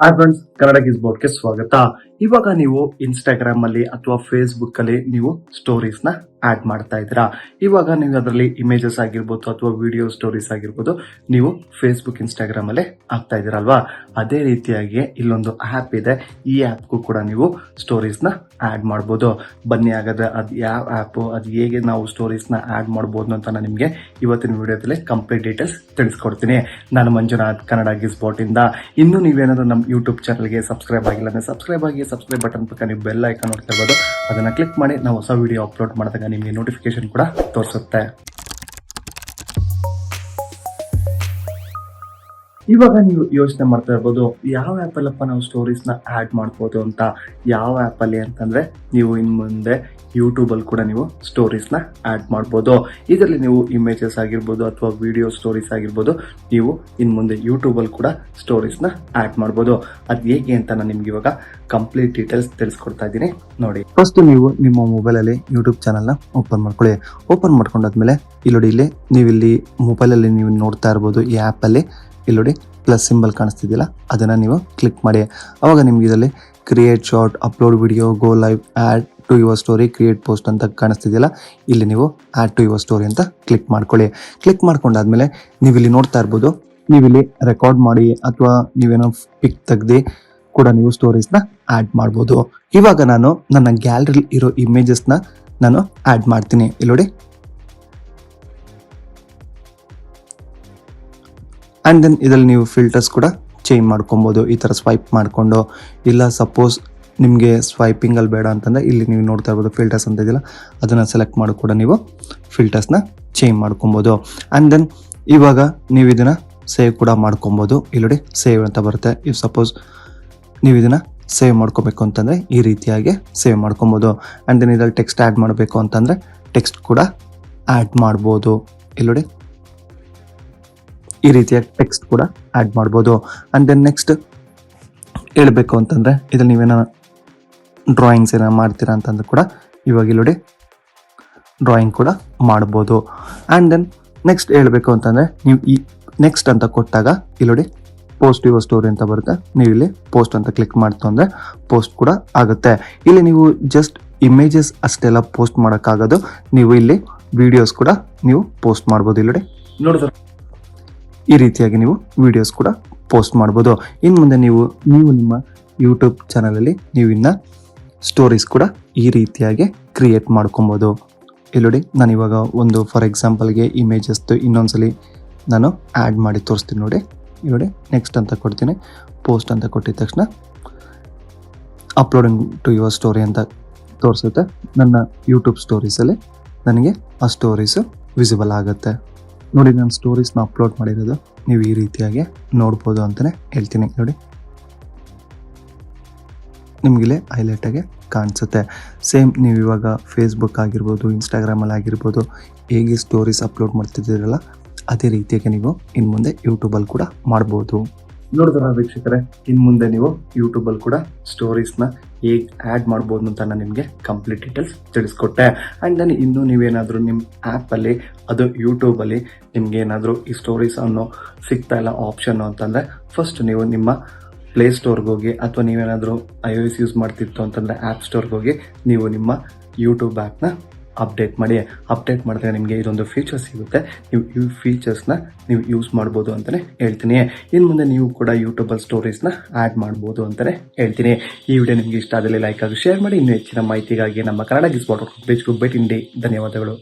Hi friends, Kannada ಗಿಸ್ಬೋಟ್ಗೆ ಸ್ವಾಗತ. ಇವಾಗ ನೀವು ಇನ್ಸ್ಟಾಗ್ರಾಮ್ ಅಲ್ಲಿ ಅಥವಾ ಫೇಸ್ಬುಕ್ ಅಲ್ಲಿ ನೀವು ಸ್ಟೋರೀಸ್ ನ ಆಡ್ ಮಾಡ್ತಾ ಇದ್ದೀರಾ. ಇವಾಗ ನೀವು ಅದರಲ್ಲಿ ಇಮೇಜಸ್ ಆಗಿರ್ಬೋದು ಅಥವಾ ವಿಡಿಯೋ ಸ್ಟೋರೀಸ್ ಆಗಿರ್ಬೋದು ನೀವು ಫೇಸ್ಬುಕ್ ಇನ್ಸ್ಟಾಗ್ರಾಮ್ ಅಲ್ಲೇ ಹಾಕ್ತಾ ಇದ್ದೀರಲ್ವಾ. ಅದೇ ರೀತಿಯಾಗಿ ಇಲ್ಲೊಂದು ಆ್ಯಪ್ ಇದೆ. ಈ ಆ್ಯಪ್ಗೂ ಕೂಡ ನೀವು ಸ್ಟೋರೀಸ್ ನ ಆಡ್ ಮಾಡ್ಬೋದು. ಬನ್ನಿ ಹಾಗಾದ್ರೆ ಅದು ಯಾವ ಆ್ಯಪು, ಅದು ಹೇಗೆ ನಾವು ಸ್ಟೋರೀಸ್ ನ ಆಡ್ ಮಾಡ್ಬೋದು ಅಂತ ನಾನು ನಿಮಗೆ ಇವತ್ತಿನ ವಿಡಿಯೋದಲ್ಲಿ ಕಂಪ್ಲೀಟ್ ಡೀಟೇಲ್ಸ್ ತಿಳಿಸ್ಕೊಡ್ತೀನಿ. ನಾನು ಮಂಜುನಾಥ್, ಕನ್ನಡ ಗಿಸ್ಬೋಟ್ ಇಂದ. ಇನ್ನು ನೀವೇನಾದ್ರೂ ನಮ್ಮ ಯೂಟ್ಯೂಬ್ ಚಾನಲ್ಗೆ ಸಬ್ಸ್ಕ್ರೈಬ್ ಆಗಿಲ್ಲ ಅಂದರೆ ಸಬ್ಸ್ಕ್ರೈಬ್ ಆಗಿ, ಸಬ್ಸ್ಕ್ರೈಬ್ ಬಟನ್ ಪಕ್ಕ ನೀವು ಬೆಲ್ ಐಕಾನ್ ನೋಡ್ತಾ ಇರ್ಬೋದು. ಅದನ್ನ ಕ್ಲಿಕ್ ಮಾಡಿ ನಾವು ಹೊಸ ವಿಡಿಯೋ ಅಪ್ಲೋಡ್ ಮಾಡಿದಾಗ ನಿಮಗೆ ನೋಟಿಫಿಕೇಶನ್ ಕೂಡ ತೋರಿಸುತ್ತೆ. ಇವಾಗ ನೀವು ಯೋಚನೆ ಮಾಡ್ತಾ ಇರ್ಬೋದು, ಯಾವ ಆ್ಯಪ್ ಅಲ್ಲಪ್ಪ ನಾವು ಸ್ಟೋರೀಸ್ ನ ಆಡ್ ಮಾಡ್ಬೋದು ಅಂತ. ಯಾವ ಆ್ಯಪ್ ಅಲ್ಲಿ ಅಂತಂದ್ರೆ ನೀವು ಇನ್ ಮುಂದೆ ಯೂಟ್ಯೂಬ್ ಅಲ್ಲಿ ಕೂಡ ನೀವು ಸ್ಟೋರೀಸ್ ನ ಆಡ್ ಮಾಡ್ಬೋದು. ಇದರಲ್ಲಿ ನೀವು ಇಮೇಜಸ್ ಆಗಿರ್ಬೋದು ಅಥವಾ ವಿಡಿಯೋ ಸ್ಟೋರೀಸ್ ಆಗಿರ್ಬೋದು ನೀವು ಇನ್ ಮುಂದೆ ಯೂಟ್ಯೂಬ್ ಅಲ್ಲಿ ಕೂಡ ಸ್ಟೋರೀಸ್ ನ ಆಡ್ ಮಾಡ್ಬೋದು. ಅದ್ ಹೇಗೆ ಅಂತ ನಾನು ನಿಮ್ಗೆ ಇವಾಗ ಕಂಪ್ಲೀಟ್ ಡೀಟೇಲ್ಸ್ ತಿಳಿಸ್ಕೊಡ್ತಾ ಇದ್ದೀನಿ ನೋಡಿ. ಫಸ್ಟ್ ನೀವು ನಿಮ್ಮ ಮೊಬೈಲ್ ಅಲ್ಲಿ ಯೂಟ್ಯೂಬ್ ಚಾನಲ್ ನ ಓಪನ್ ಮಾಡ್ಕೊಳ್ಳಿ. ಓಪನ್ ಮಾಡ್ಕೊಂಡಾದ್ಮೇಲೆ ಇಲ್ಲಿ ನೀವು ಇಲ್ಲಿ ಮೊಬೈಲ್ ಅಲ್ಲಿ ನೀವು ನೋಡ್ತಾ ಇರ್ಬೋದು, ಈ ಆ್ಯಪ್ ಅಲ್ಲಿ ಇಲ್ಲಿ ಪ್ಲಸ್ ಸಿಂಬಲ್ ಕಾಣಿಸ್ತಿದ್ದಿಲ್ಲ, ಅದನ್ನ ನೀವು ಕ್ಲಿಕ್ ಮಾಡಿ. ಅವಾಗ ನಿಮ್ಗೆ ಇದರಲ್ಲಿ create short, upload video, go live, add to your story, create post ಅಂತ ಕಾಣಿಸ್ತಿದ್ದಿಲ್ಲ, ಇಲ್ಲಿ ನೀವು ಆಡ್ ಟು ಯುವರ್ ಸ್ಟೋರಿ ಅಂತ ಕ್ಲಿಕ್ ಮಾಡ್ಕೊಳ್ಳಿ. ಕ್ಲಿಕ್ ಮಾಡ್ಕೊಂಡಾದ್ಮೇಲೆ ನೀವು ಇಲ್ಲಿ ನೋಡ್ತಾ ಇರ್ಬೋದು, ನೀವು ಇಲ್ಲಿ ರೆಕಾರ್ಡ್ ಮಾಡಿ ಅಥವಾ ನೀವೇನೋ ಪಿಕ್ ತೆಗ್ದು ಕೂಡ ನೀವು ಸ್ಟೋರೀಸ್ ನ ಆಡ್ ಮಾಡ್ಬೋದು. ಇವಾಗ ನಾನು ನನ್ನ ಗ್ಯಾಲರಿ ಇರೋ ಇಮೇಜಸ್ ನ ನಾನು ಆಡ್ ಮಾಡ್ತೀನಿ. ಇಲ್ಲಿ ಆ್ಯಂಡ್ ದೆನ್ ಇದರಲ್ಲಿ ನೀವು ಫಿಲ್ಟರ್ಸ್ ಕೂಡ ಚೇಂಜ್ ಮಾಡ್ಕೊಬೋದು. ಈ ಥರ ಸ್ವೈಪ್ ಮಾಡಿಕೊಂಡು, ಇಲ್ಲ ಸಪೋಸ್ ನಿಮಗೆ ಸ್ವೈಪಿಂಗಲ್ಲಿ ಬೇಡ ಅಂತಂದರೆ ಇಲ್ಲಿ ನೀವು ನೋಡ್ತಾ ಇರ್ಬೋದು ಫಿಲ್ಟರ್ಸ್ ಅಂತ ಇದೆಯಲ್ಲ, ಅದನ್ನು ಸೆಲೆಕ್ಟ್ ಮಾಡಿ ಕೂಡ ನೀವು ಫಿಲ್ಟರ್ಸ್ನ ಚೇಂಜ್ ಮಾಡ್ಕೊಬೋದು. ಆ್ಯಂಡ್ ದೆನ್ ಇವಾಗ ನೀವು ಇದನ್ನು ಸೇವ್ ಕೂಡ ಮಾಡ್ಕೊಬೋದು. ಇಲ್ಲಿ ಸೇವ್ ಅಂತ ಬರುತ್ತೆ. ಇಫ್ ಸಪೋಸ್ ನೀವು ಇದನ್ನು ಸೇವ್ ಮಾಡ್ಕೋಬೇಕು ಅಂತಂದರೆ ಈ ರೀತಿಯಾಗಿ ಸೇವ್ ಮಾಡ್ಕೊಬೋದು. ಆ್ಯಂಡ್ ದೆನ್ ಇದರಲ್ಲಿ ಟೆಕ್ಸ್ಟ್ ಆ್ಯಡ್ ಮಾಡಬೇಕು ಅಂತಂದರೆ ಟೆಕ್ಸ್ಟ್ ಕೂಡ ಆ್ಯಡ್ ಮಾಡ್ಬೋದು. ಇಲ್ಲಿ ಈ ರೀತಿಯ ಟೆಕ್ಸ್ಟ್ ಕೂಡ ಆ್ಯಡ್ ಮಾಡ್ಬೋದು. ಆ್ಯಂಡ್ ದೆನ್ ನೆಕ್ಸ್ಟ್ ಹೇಳಬೇಕು ಅಂತಂದರೆ ಇದ್ರಲ್ಲಿ ನೀವೇನೋ ಡ್ರಾಯಿಂಗ್ಸ್ ಏನೋ ಮಾಡ್ತೀರಾ ಅಂತಂದ್ರೆ ಕೂಡ ಇವಾಗ ಇಲ್ಲಿ ಡ್ರಾಯಿಂಗ್ ಕೂಡ ಮಾಡ್ಬೋದು. ಆ್ಯಂಡ್ ದೆನ್ ನೆಕ್ಸ್ಟ್ ಹೇಳಬೇಕು ಅಂತಂದರೆ ನೀವು ಈ ನೆಕ್ಸ್ಟ್ ಅಂತ ಕೊಟ್ಟಾಗ ಇಲ್ಲಿ ಪೋಸ್ಟ್ ಯುವರ್ ಸ್ಟೋರಿ ಅಂತ ಬರುತ್ತೆ. ನೀವು ಇಲ್ಲಿ ಪೋಸ್ಟ್ ಅಂತ ಕ್ಲಿಕ್ ಮಾಡ್ತು ಅಂದರೆ ಪೋಸ್ಟ್ ಕೂಡ ಆಗುತ್ತೆ. ಇಲ್ಲಿ ನೀವು ಜಸ್ಟ್ ಇಮೇಜಸ್ ಅಷ್ಟೆಲ್ಲ ಪೋಸ್ಟ್ ಮಾಡೋಕ್ಕಾಗೋದು, ನೀವು ಇಲ್ಲಿ ವಿಡಿಯೋಸ್ ಕೂಡ ನೀವು ಪೋಸ್ಟ್ ಮಾಡ್ಬೋದು. ಇಲ್ಲಿ ನೋಡಿದ್ರೆ ಈ ರೀತಿಯಾಗಿ ನೀವು ವಿಡಿಯೋಸ್ ಕೂಡ ಪೋಸ್ಟ್ ಮಾಡ್ಬೋದು. ಇನ್ನು ಮುಂದೆ ನೀವು ನಿಮ್ಮ ಯೂಟ್ಯೂಬ್ ಚಾನಲಲ್ಲಿ ನೀವು ಇನ್ನು ಸ್ಟೋರೀಸ್ ಕೂಡ ಈ ರೀತಿಯಾಗಿ ಕ್ರಿಯೇಟ್ ಮಾಡ್ಕೊಬೋದು. ಇಲ್ಲಿ ನಾನು ಇವಾಗ ಒಂದು ಫಾರ್ ಎಕ್ಸಾಂಪಲ್ಗೆ ಇಮೇಜಸ್ದು ಇನ್ನೊಂದ್ಸಲಿ ನಾನು ಆ್ಯಡ್ ಮಾಡಿ ತೋರಿಸ್ತೀನಿ ನೋಡಿ. ಇಲ್ಲಿ ನೆಕ್ಸ್ಟ್ ಅಂತ ಕೊಡ್ತೀನಿ, ಪೋಸ್ಟ್ ಅಂತ ಕೊಟ್ಟಿದ ತಕ್ಷಣ ಅಪ್ಲೋಡಿಂಗ್ ಟು ಯುವರ್ ಸ್ಟೋರಿ ಅಂತ ತೋರಿಸುತ್ತೆ. ನನ್ನ ಯೂಟ್ಯೂಬ್ ಸ್ಟೋರೀಸಲ್ಲಿ ನನಗೆ ಆ ಸ್ಟೋರೀಸು ವಿಸಿಬಲ್ ಆಗುತ್ತೆ ನೋಡಿ. ನಾನು ಸ್ಟೋರೀಸ್ನ ಅಪ್ಲೋಡ್ ಮಾಡಿರೋದು ನೀವು ಈ ರೀತಿಯಾಗಿ ನೋಡ್ಬೋದು ಅಂತಲೇ ಹೇಳ್ತೀನಿ ನೋಡಿ. ನಿಮಗಿಲ್ಲಿ ಹೈಲೈಟಾಗಿ ಕಾಣಿಸುತ್ತೆ. ಸೇಮ್ ನೀವು ಇವಾಗ ಫೇಸ್ಬುಕ್ ಆಗಿರ್ಬೋದು, ಇನ್ಸ್ಟಾಗ್ರಾಮಲ್ಲಿ ಆಗಿರ್ಬೋದು, ಹೇಗೆ ಸ್ಟೋರೀಸ್ ಅಪ್ಲೋಡ್ ಮಾಡ್ತಿದ್ದೀರಲ್ಲ ಅದೇ ರೀತಿಯಾಗಿ ನೀವು ಇನ್ನು ಮುಂದೆ ಯೂಟ್ಯೂಬಲ್ಲಿ ಕೂಡ ಮಾಡ್ಬೋದು. ನೋಡಿದ್ರ ವೀಕ್ಷಕರೇ, ಇನ್ನು ಮುಂದೆ ನೀವು ಯೂಟ್ಯೂಬಲ್ಲಿ ಕೂಡ ಸ್ಟೋರೀಸ್ನ ಹೇಗೆ ಆ್ಯಡ್ ಮಾಡ್ಬೋದು ಅಂತ ನಾನು ನಿಮಗೆ ಕಂಪ್ಲೀಟ್ ಡೀಟೇಲ್ಸ್ ತಿಳಿಸ್ಕೊಟ್ಟೆ. ಆ್ಯಂಡ್ ದೆನ್ ಇನ್ನೂ ನೀವೇನಾದರೂ ನಿಮ್ಮ ಆ್ಯಪಲ್ಲಿ ಅದು ಯೂಟ್ಯೂಬಲ್ಲಿ ನಿಮ್ಗೆ ಏನಾದರೂ ಈ ಸ್ಟೋರೀಸ್ ಅನ್ನೋ ಸಿಗ್ತಾ ಇಲ್ಲ ಆಪ್ಷನ್ನು ಅಂತಂದರೆ ಫಸ್ಟ್ ನೀವು ನಿಮ್ಮ ಪ್ಲೇಸ್ಟೋರ್ಗೆ ಹೋಗಿ ಅಥವಾ ನೀವೇನಾದರೂ iOS ಯೂಸ್ ಮಾಡ್ತಿತ್ತು ಅಂತಂದರೆ ಆ್ಯಪ್ ಸ್ಟೋರ್ಗೆ ಹೋಗಿ ನೀವು ನಿಮ್ಮ ಯೂಟ್ಯೂಬ್ ಆ್ಯಪ್ನ ಅಪ್ಡೇಟ್ ಮಾಡಿ. ಅಪ್ಡೇಟ್ ಮಾಡಿದ್ರೆ ನಿಮಗೆ ಇದೊಂದು ಫೀಚರ್ಸ್ ಸಿಗುತ್ತೆ. ನೀವು ಈ ಫೀಚರ್ಸ್ನ ನೀವು ಯೂಸ್ ಮಾಡ್ಬೋದು ಅಂತಲೇ ಹೇಳ್ತೀನಿ. ಇನ್ನು ಮುಂದೆ ನೀವು ಕೂಡ ಯೂಟ್ಯೂಬಲ್ಲಿ ಸ್ಟೋರೀಸ್ನ ಆ್ಯಡ್ ಮಾಡ್ಬೋದು ಅಂತಲೇ ಹೇಳ್ತೀನಿ. ಈ ವಿಡಿಯೋ ನಿಮಗೆ ಇಷ್ಟ ಆದಲ್ಲಿ ಲೈಕ್ ಆಗಿ ಶೇರ್ ಮಾಡಿ. ಇನ್ನೂ ಹೆಚ್ಚಿನ ಮಾಹಿತಿಗಾಗಿ ನಮ್ಮ ಕನ್ನಡ ಗಿಸ್ಬಾಟ್ ಪೇಜ್ಗೆ ಭೇಟಿ ನೀಡಿ. ಧನ್ಯವಾದಗಳು.